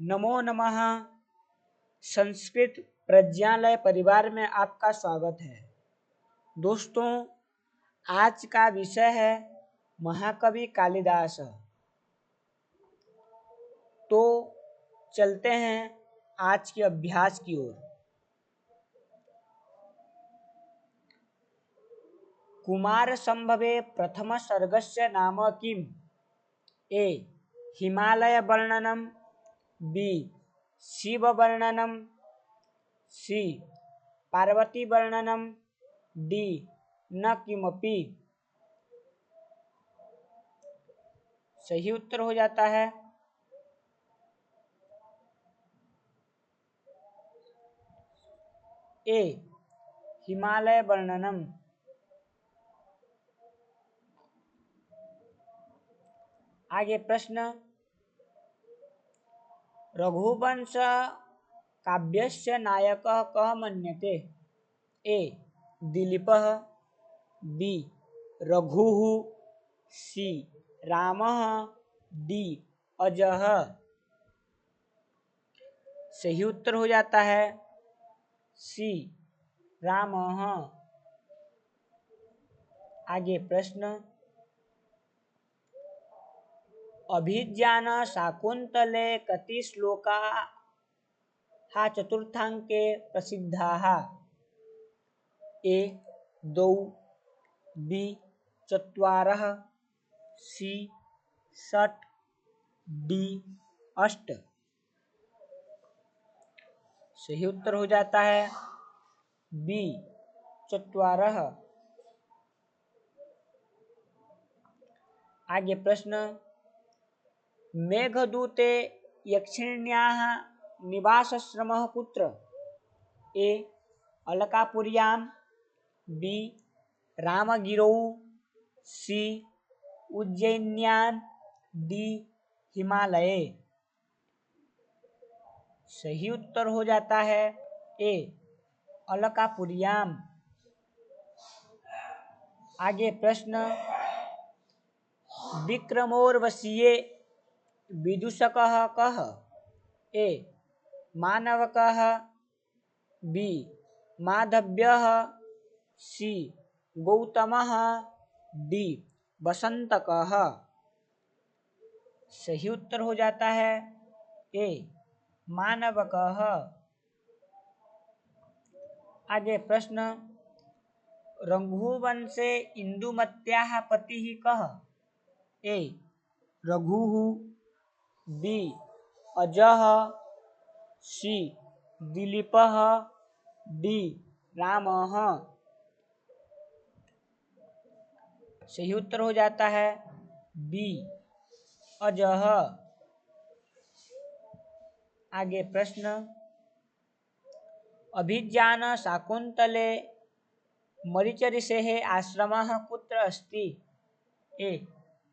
नमो नमः। संस्कृत प्रज्ञालय परिवार में आपका स्वागत है। दोस्तों, आज का विषय है महाकवि कालिदास। तो चलते हैं आज के अभ्यास की ओर। कुमार संभवे प्रथम सर्गस्य नाम किम? ए हिमालय वर्णनम, बी शिव वर्णनम, सी पार्वती वर्णनम, डी न किमपि। सही उत्तर हो जाता है ए हिमालय वर्णनम। आगे प्रश्न, रघुवंश काव्यस्य नायकः कः मन्यते? ए दिलीपः, बी रघुः, सी रामः, डी अजः। सही उत्तर हो जाता है सी रामः। आगे प्रश्न, अभिज्ञान शाकुंतले कति श्लोकाः चतुर्थांके प्रसिद्धाः? ए 2, बी 4, सी 6, डी 8। सही उत्तर हो जाता है बी 4। आगे प्रश्न, मेघदूते यक्षिण्याः निवासश्रमः कुत्र? ए अलकापुर्यां, बी रामगिरौ, सी उज्जैन्यां, डी हिमालये। सही उत्तर हो जाता है ए अलकापुर्यां। आगे प्रश्न, विक्रमोर्वशीये विदूषकः कः? ए मानवकः, बी माधव्यः, सी गौतमः, डी वसंतकः। सही उत्तर हो जाता है ए मानवकः। आगे प्रश्न, रघुवंशे इंदुमत्याः पतिः कः? ए रघुः, बी अजः, सी दिलीपः, डी रामः। सही उत्तर हो जाता है बी अजः। आगे प्रश्न, अभिज्ञान शाकुंतले मरीचऋषेः आश्रमः कुत्र अस्ति? ए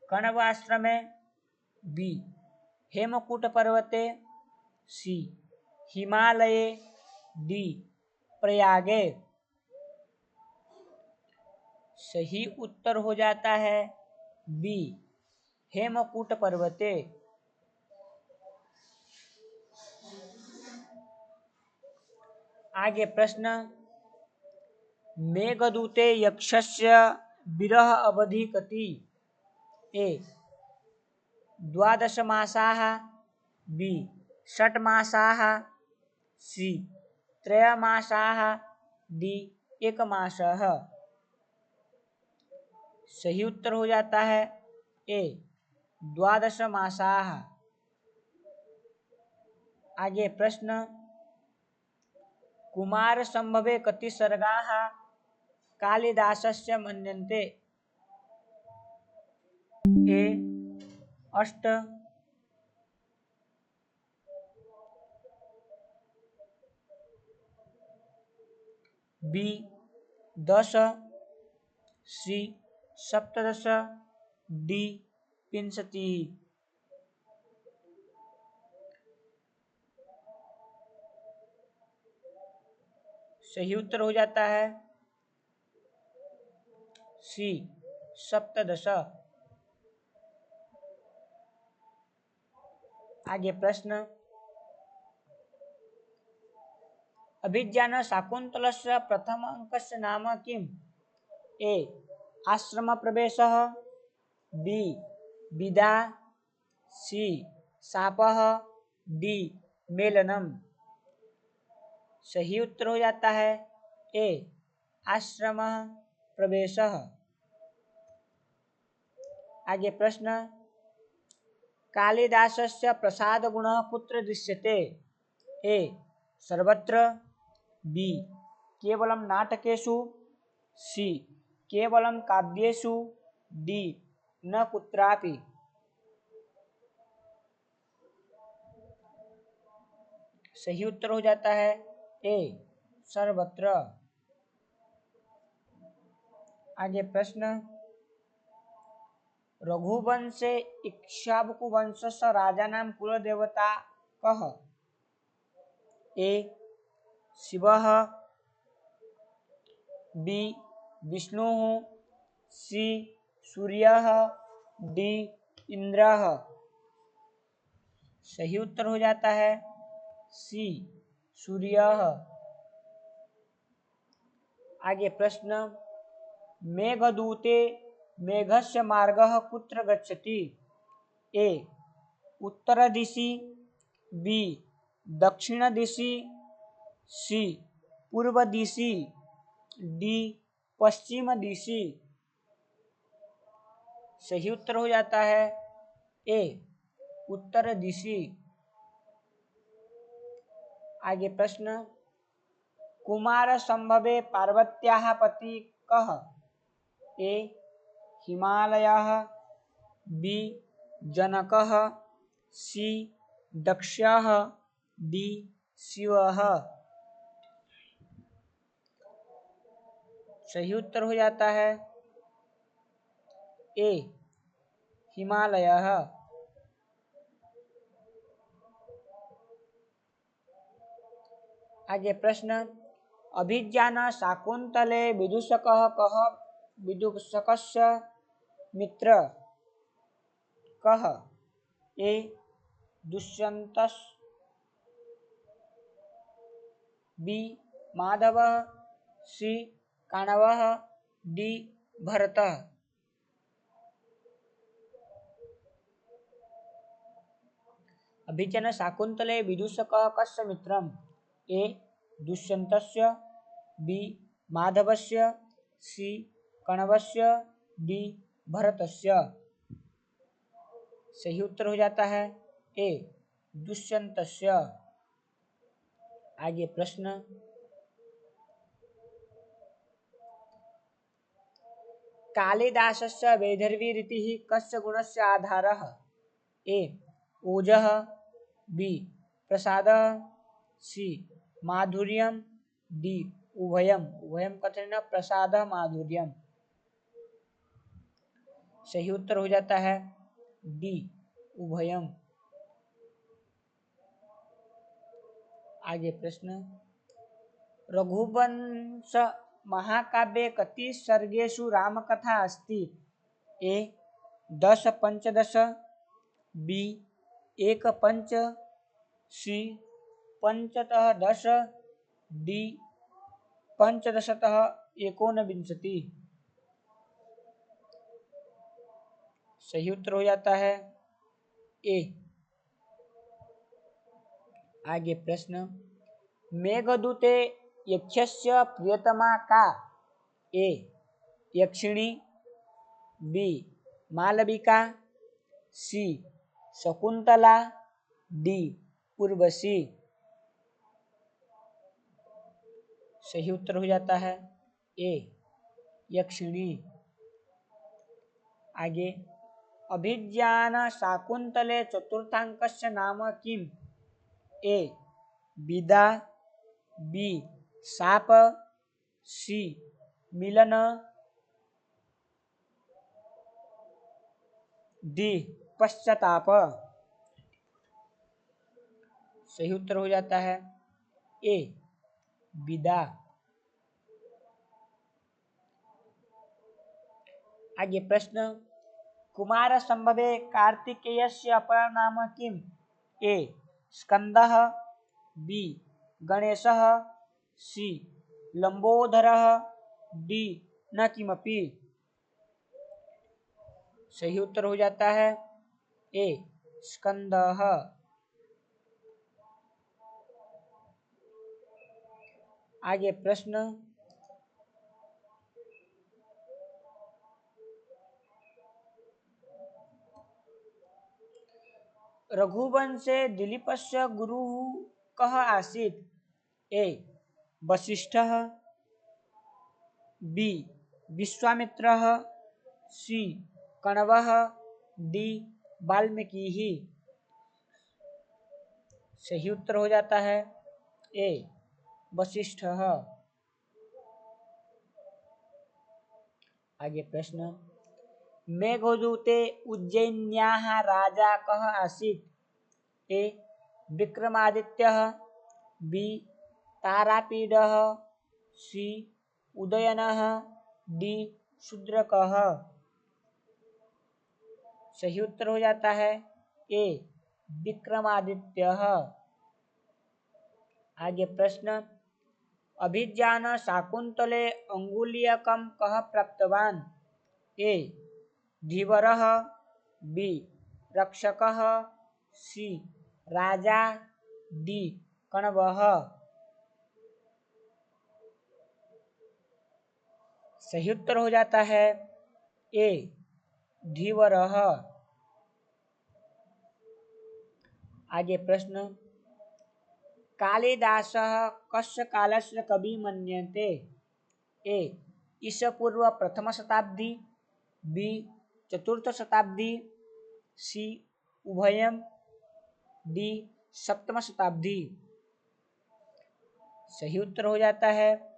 कण्वाश्रमे, बी हेमकूटपर्वते, सी हिमालये, डी प्रयागे। सही उत्तर हो जाता है बी हेमकूट पर्वते। आगे प्रश्न, मेघदूते यक्षस्य विरह अवधि कति? ए 12 मासाः, बी 6 मासाः, सी 3 मासाः, डी 1 मासः। सही उत्तर हो जाता है ए 12 मासाः। आगे प्रश्न, कुमार संभवे कति सर्गाः कालिदासस्य मन्यन्ते? ए 8, बी 10, सी 17, डी 20। सही उत्तर हो जाता है सी 17। आगे प्रश्न, अभिज्ञान शाकुन्तलस्य प्रथम अंकस्य नाम किम्? ए आश्रम प्रवेशः, बी विदा, सी शापः, डी मेलनम। सही उत्तर हो जाता है ए आश्रम प्रवेशः। आगे प्रश्न, कालिदासस्य प्रसाद गुणः कुत्र दृश्यते? ए सर्वत्र, बी केवलं नाटकेषु, सी केवलं काव्येषु, डी न कुत्रापि। सही उत्तर हो जाता है ए सर्वत्र। आगे प्रश्न, रघुवंशे इक्ष्वाकुवंशस्य राजानां कुलदेवता कः? ए शिवः, बी विष्णुः, सी सूर्यः, डी इंद्रः। सही उत्तर हो जाता है सी सूर्यः। आगे प्रश्न, मेघदूते मेघस्य मार्गः कुत्र गच्छति? ए उत्तरदिशि, बी दक्षिणदिशि, सी पूर्वदिशि, डी पश्चिमदिशि। सही उत्तर हो जाता है ए उत्तर दिशि। आगे प्रश्न, कुमार संभवे पार्वत्याः पति कः? ए हिमालयः, बी जनकः, सी दक्षः, डी शिवः। सही उत्तर हो जाता है ए हिमालयः। आगे प्रश्न, अभिज्ञान शाकुन्तले विदूषकः कः? विदूषकस्य मित्र कः? ए दुष्यन्तः, बी माधवः, सी कण्वः, डी भरतः। अभिज्ञान शाकुन्तले विदूषकः कस्य मित्रम्? ए दुष्यन्तस्य, बी माधवस्य, सी कण्वस्य, डी भरतस्य। सही उत्तर हो जाता है ए दुष्यन्तस्य। आगे प्रश्न, कालिदासस्य वैदर्भीरीतिः कस्य गुणस्य आधारः? ए ओजः, बी प्रसादः, सी माधुर्यम, डी उभयम। उभयम कथन प्रसादः माधुर्यम। सही उत्तर हो जाता है डी उभयम। आगे प्रश्न, रघुवंश महाकाव्ये कति सर्गेषु रामकथा अस्ति? ए 10-15, बी 1-5, सी 5-10, डी 15-19। सही उत्तर हो जाता है ए। आगे प्रश्न, मेघदूते यक्षस्य प्रियतमा का? ए यक्षिणी, बी मालविका, सी शकुंतला, डी उर्वशी। सही उत्तर हो जाता है ए यक्षिणी। आगे, अभिज्ञान शाकुंतले चतुर्थांकस्य नाम किम्? ए विदा, बी शाप, सी मिलन, डी पश्चाताप। सही उत्तर हो जाता है ए विदा। आगे प्रश्न, कुमार संभवे कार्तिकेयस्य अपर नाम किम्? ए स्कंदः, बी गणेशः, सी लंबोदरः, डी न किमपि। सही उत्तर हो जाता है ए स्कंदः। आगे प्रश्न, रघुवंशे दिलीपस्य गुरुः कः आसीत्? ए वसिष्ठः, बी विश्वामित्रः, सी कण्वः, डी वाल्मीकिः। सही उत्तर हो जाता है ए वसिष्ठः। आगे प्रश्न, मेघदूते उज्जयिन्याः राजा कः आसीत्? ए विक्रमादित्यः, बी तारापीडः, सी उदयनः, डी शूद्रकः। सही उत्तर हो जाता है ए विक्रमादित्यः। आगे प्रश्न, अभिज्ञान शाकुंतले अंगुलीयकं कः प्राप्तवान्? ए धीवरः, बी रक्षकः, सी राजा, डी कण्वः। सही उत्तर हो जाता है ए धीवरः। आगे प्रश्न, कालिदासः कस्य कालस्य कवि मन्यते? ए ईसपूर्व प्रथम शताब्दी, बी चतुर्थ शताब्दी, सी उभयम, डी सप्तम शताब्दी। सही उत्तर हो जाता है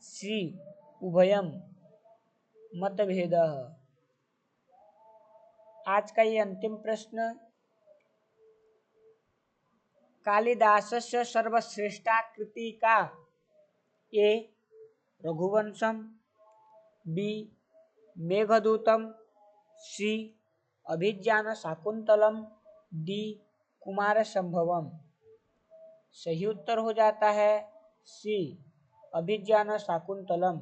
सी उभयम मतभेदः। आज का ये अंतिम प्रश्न, कालिदासस्य सर्वश्रेष्ठा कृति का? ए रघुवंशम, बी मेघदूतम, सी अभिज्ञान शाकुंतलम, डी कुमार संभवम। सही उत्तर हो जाता है सी अभिज्ञान शाकुंतलम।